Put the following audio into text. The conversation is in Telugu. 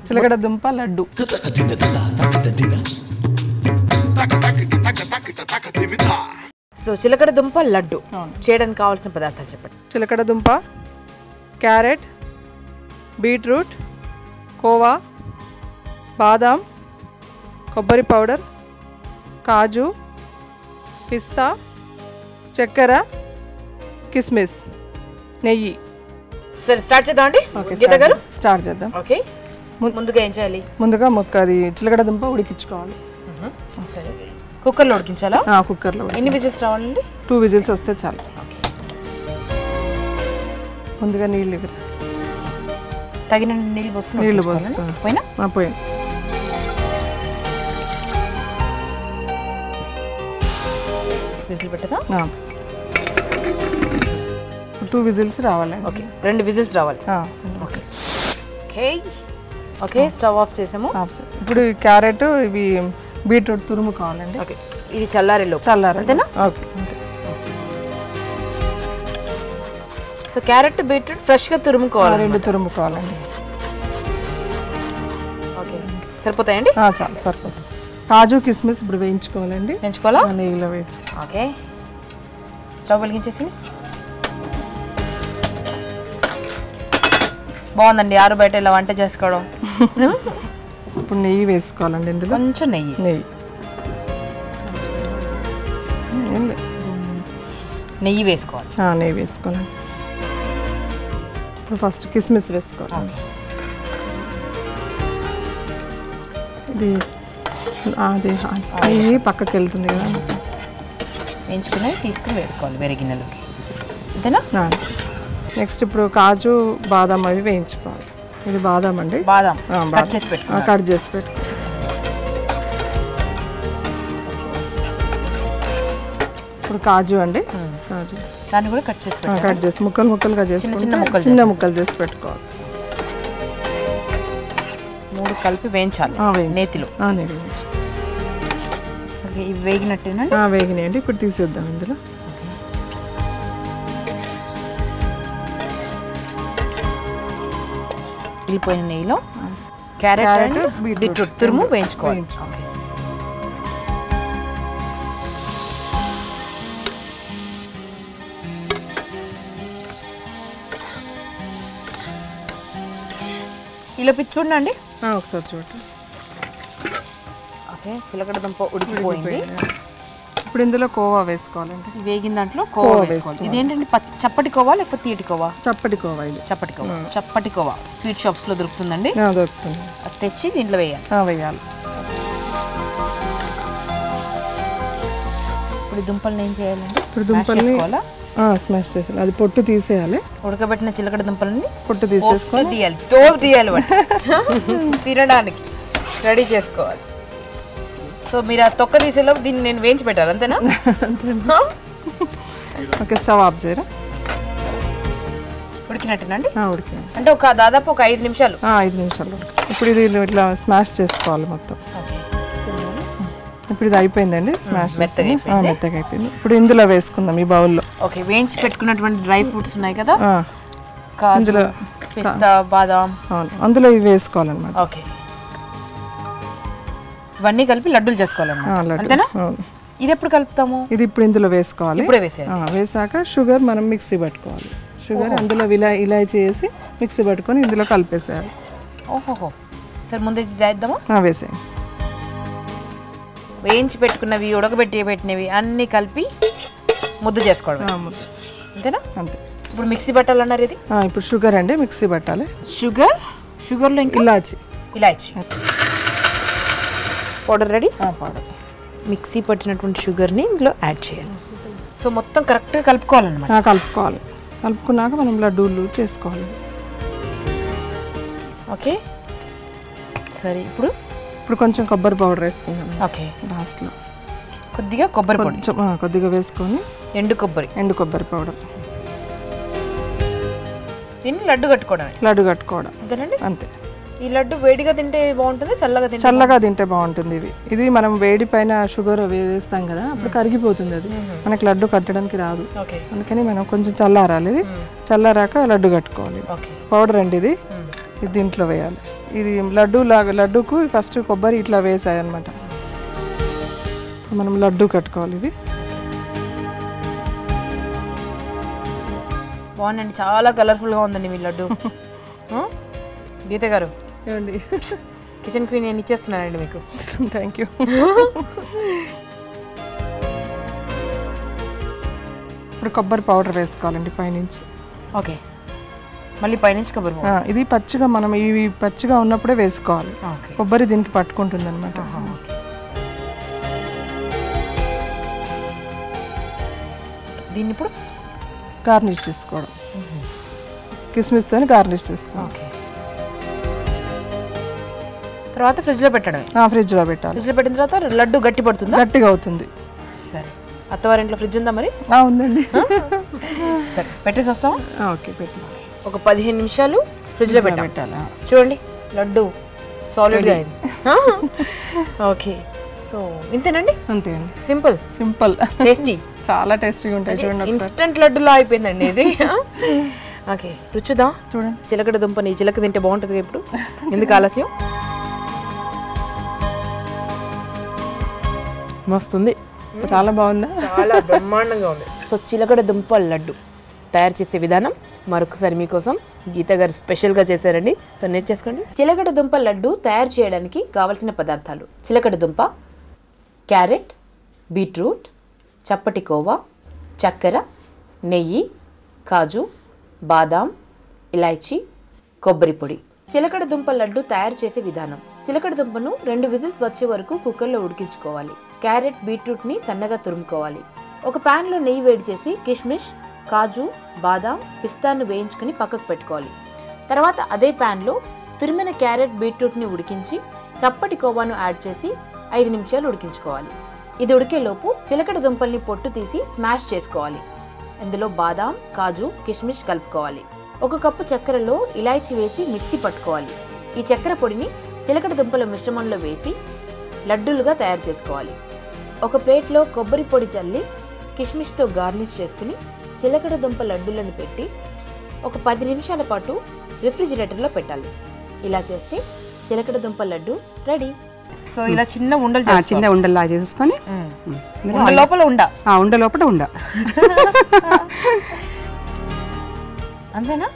చిలకడ దుంప లడ్డు. సో చిలకడ దుంప లడ్డు చేయడానికి కావాల్సిన పదార్థాలు చెప్పండి. చిలకడ దుంప, క్యారెట్, బీట్రూట్, కోవా, బాదాం, కొబ్బరి పౌడర్, కాజు, పిస్తా, చక్కెర, కిస్మిస్, నెయ్యి. సరే స్టార్ట్ చేద్దాం అండి. గీత గారు స్టార్ట్ చేద్దాం. ఓకే, ముందుగా ఏం చేయాలి? ముందుగా అది చిలకడ దుంప ఉడికించుకోవాలి. సరే, కుక్కర్లో ఉడికించాలా? కుక్కర్లో. ఎన్ని విజిల్స్ రావాలండి? 2 విజిల్స్ వస్తే చాలు. ముందుగా నీళ్ళు తగిన నీళ్ళు పోసుకుని పోయినా పోయినా విజిల్ పెట్టదా? 2 విజిల్స్ రావాలి. ఓకే, 2 విజిల్స్ రావాలి. Okay okay okay, stove off చేసాము. ఇప్పుడు క్యారెట్, ఇవి బీట్రూట్ తురుము కావాలండి. ఓకే, ఇది చల్లారేలో అంతేనా? ఓకే. సో క్యారెట్ బీట్రూట్ ఫ్రెష్గా తురుముకోవాలి. 2 తురుముకోవాలండి. ఓకే, సరిపోతాయండి? చాలు, సరిపోతుంది. కాజు కిస్మిస్ ఇప్పుడు వేయించుకోవాలండి. వేయించుకోవాలా? నెయ్యిలో వేయించు. ఓకే, స్టవ్ వెలిగించేసి. బాగుందండి ఆరు బయట ఇలా వంట చేసుకోవడం. ఇప్పుడు నెయ్యి వేసుకోవాలండి. ఇందులో కొంచెం నెయ్యి. నెయ్యి వేసుకోవాలి. నెయ్యి వేసుకోవాలండి. ఇప్పుడు ఫస్ట్ కిస్మిస్ వేసుకోవాలి. ఇది నెయ్యి పక్కకి వెళ్తుంది కదా, వేయించుకుని తీసుకుని వేసుకోవాలి వేరే గిన్నెలోకి. అంతేనా? నెక్స్ట్ ఇప్పుడు కాజు, బాదాం అవి వేయించుకోవాలి. ఇది బాదాం అండి. బాదాం కట్ చేసి పెట్టు. ఇప్పుడు కాజు అండి. కాజు దాన్ని కూడా కట్ చేసి ముక్కలుగా చేసి చిన్న ముక్కలు చేసి పెట్టుకోవాలి. 3 కలిపి వేయించాలి నేతిలో. ఓకే, ఇవి వేగినట్టేనండి? వేగినాయండి. ఇప్పుడు తీసేద్దాం ఇందులో. వెళ్ళిపోయిన నెయ్యిలో క్యారెట్, బీట్రూట్ తురుము వేయించుకోవాలి. ఇలా పిచ్చి చూడండి. ఒకసారి చూడండి. ఓకే, చిలకడ దుంప ఉడికిపోయింది. ఇప్పుడు ఇందులో కోవా వేసుకోవాలండి. వేగిన దాంట్లో కోవా వేసుకోవాలి. ఇదేంటండి, చప్పటి కోవా లేకపోతే తీటి కోవా? చప్పటి కోవా. ఇది చప్పటి కోవా స్వీట్ షాప్స్ లో దొరుకుతుందండి. దొరుకుతుంది. అది తెచ్చి దీంట్లో వేయాలి. ఇప్పుడు దుంపల్ని ఏం చేయాలండి? ఇప్పుడు దుంపల్ని స్మాష్ చేయాలి. అది పొట్టు తీసేయాలి. ఉడకబెట్టిన చిలకడ దుంపలని పొట్టు తీసేసుకొని తీయాలి. తోలు తీయాలి. తినడానికి రెడీ చేసుకోవాలి. సో మీరు ఆ తొక్క తీసేలోపు దీన్ని నేను వేయించి పెట్టాలి. అంతేనా? ఓకే, స్టవ్ ఆఫ్ చేయరా. ఉడికినట్టేనండి? ఉడికినట్టు. అంటే దాదాపు ఒక 5 నిమిషాలు. 5 నిమిషాలు. ఇప్పుడు ఇది ఇట్లా స్మాష్ చేసుకోవాలి మొత్తం. ఇప్పుడు ఇది అయిపోయిందండి. స్మాష్ మెత్తగా అయిపోయింది. ఇప్పుడు ఇందులో వేసుకుందాం ఈ బౌల్లో. ఓకే, వేయించి పెట్టుకున్నటువంటి డ్రై ఫ్రూట్స్ ఉన్నాయి కదా, కాజు, పిస్తా, బాదాం, అందులో ఇవి వేసుకోవాలన్నమాట. ఓకే, ఇవన్నీ కలిపి లడ్డూలు చేసుకోవాలన్నమాట. అంతేనా? ఇది ఎప్పుడు కలుపుతాము? ఇది ఇప్పుడు ఇందులో వేసుకోవాలి. ఇప్పుడే వేసాక షుగర్ మనం మిక్సీ పట్టుకోవాలి. షుగర్ అందులో ఇలాచీ వేసి మిక్సీ పట్టుకొని ఇందులో కలిపేసేయాలి. ఓహోహో, సరే ముందు ఇది వేద్దామా? వేసేయండి. వేయించి పెట్టుకున్నవి, పెట్టినవి అన్నీ కలిపి ముద్ద చేసుకోవడం. అంతేనా? అంతే. ఇప్పుడు మిక్సీ పట్టాలన్నారు. ఇది ఇప్పుడు షుగర్ అండి, మిక్సీ పట్టాలి. షుగర్లో ఇంకా ఇలాచీ పౌడర్ రెడీ. పౌడర్ మిక్సీ పట్టినటువంటి షుగర్ని ఇందులో యాడ్ చేయాలి. సో మొత్తం కరెక్ట్గా కలుపుకోవాలన్నమాట. కలుపుకున్నాక మనం లడ్డూలు చేసుకోవాలి. ఓకే, సరే. ఇప్పుడు కొంచెం కొబ్బరి పౌడర్ వేసుకుందాం. ఓకే, లాస్ట్లో కొద్దిగా కొబ్బరి పొడి కొద్దిగా వేసుకొని ఎండు కొబ్బరి పౌడర్. దీన్ని లడ్డు కట్టుకోవడం. అంతేనండి? అంతే. ఈ లడ్డు వేడిగా తింటే బాగుంటుంది, చల్లగా తింటే బాగుంటుంది. ఇది మనం వేడి పైన షుగర్ వేస్తాం కదా, అప్పుడు కరిగిపోతుంది. అది మనకి లడ్డు కట్టడానికి రాదు. అందుకని మనం కొంచెం చల్లారాలి. చల్లారాక లడ్డు కట్టుకోవాలి. పౌడర్ అండి ఇది దీంట్లో వేయాలి. ఇది లడ్డూకు ఫస్ట్ కొబ్బరి ఇట్లా వేసాయి అనమాట. మనం లడ్డు కట్టుకోవాలి. ఇది బాగుందండి, చాలా కలర్ఫుల్గా ఉందండి మీ లడ్డు. గీత గారు ఏమండి, కిచెన్ క్వీన్ నేను ఇచ్చేస్తున్నానండి మీకు. Thank you. ఇప్పుడు కొబ్బరి పౌడర్ వేసుకోవాలండి పైనుంచి. ఓకే, మళ్ళీ పైనుంచి కొబ్బరి. ఇది పచ్చిగా మనం ఇవి పచ్చిగా ఉన్నప్పుడే వేసుకోవాలి. కొబ్బరి దీనికి పట్టుకుంటుంది అనమాట. దీన్ని ఇప్పుడు గార్నిష్ చేసుకోవడం, కిస్మిస్తో గార్నిష్ చేసుకోవాలి. ఓకే, తర్వాత ఫ్రిడ్జ్లో పెట్టడం. ఫ్రిడ్జ్లో పెట్టాలి. ఫ్రిడ్జ్లో పెట్టిన తర్వాత లడ్డు గట్టి పడుతుంది, గట్టిగా అవుతుంది. సరే, అత్తవారింట్లో ఫ్రిడ్జ్ ఉందా మరి? ఉందండి. సరే, పెట్టేసి వస్తామా? ఓకే, పెట్టేసి ఒక 15 నిమిషాలు ఫ్రిడ్జ్లో పెట్టాలి. చూడండి లడ్డు సాలిడ్గా అయింది. ఓకే, సో ఇంతేనండి. అంతే అండి, సింపుల్ టేస్టీ, చాలా టేస్టీగా ఉంటాయి. చూడండి, ఇన్స్టెంట్ లడ్డులా అయిపోయిందండి ఇది. ఓకే, రుచిదా చూడండి. చిలకడ దుంపని చిలక తింటే బాగుంటుంది ఇప్పుడు, ఎందుకు ఆలస్యం. మస్తుంది, చాలా బాగుందా? చాలా బ్రహ్మాండంగా ఉంది. సో చిలకడ దుంప లడ్డు తయారు చేసే విధానం మరొకసారి మీకోసం గీత గారు స్పెషల్గా చేశారండి. సో నేర్చేసుకోండి. చిలకడ దుంప లడ్డు తయారు చేయడానికి కావలసిన పదార్థాలు: చిలకడ దుంప, క్యారెట్, బీట్రూట్, చప్పటి కోవా, చక్కెర, నెయ్యి, కాజు, బాదాం, ఇలాచీ, కొబ్బరి పొడి. చిలకడ దుంప లడ్డు తయారు చేసే విధానం: చిలకడ దుంపను 2 విజిల్స్ వచ్చే వరకు కుక్కర్లో ఉడికించుకోవాలి. క్యారెట్, బీట్రూట్ని సన్నగా తురుముకోవాలి. ఒక ప్యాన్లో నెయ్యి వేడి చేసి కిష్మిష్, కాజు, బాదాం, పిస్తాను వేయించుకుని పక్కకు పెట్టుకోవాలి. తర్వాత అదే ప్యాన్లో తురిమిన క్యారెట్, బీట్రూట్ని ఉడికించి చప్పటి కోవాను యాడ్ చేసి 5 నిమిషాలు ఉడికించుకోవాలి. ఇది ఉడికేలోపు చిలకడ దుంపల్ని పొట్టు తీసి స్మాష్ చేసుకోవాలి. ఇందులో బాదాం, కాజు, కిష్మిష్ కలుపుకోవాలి. 1 కప్పు చక్కెరలో ఇలాచీ వేసి మిక్సీ పట్టుకోవాలి. ఈ చక్కెర పొడిని చిలకడ దుంపల మిశ్రమంలో వేసి లడ్డూలుగా తయారు చేసుకోవాలి. ఒక ప్లేట్లో కొబ్బరి పొడి చల్లి కిష్మిష్తో గార్నిష్ చేసుకుని చిలకడ దుంప లడ్డూలను పెట్టి ఒక 10 నిమిషాల పాటు రిఫ్రిజిరేటర్లో పెట్టాలి. ఇలా చేస్తే చిలకడ దుంప లడ్డు రెడీ. సో ఇలా చిన్న ఉండల్లా చేసుకొని ఉండ లోపల అంతేనా?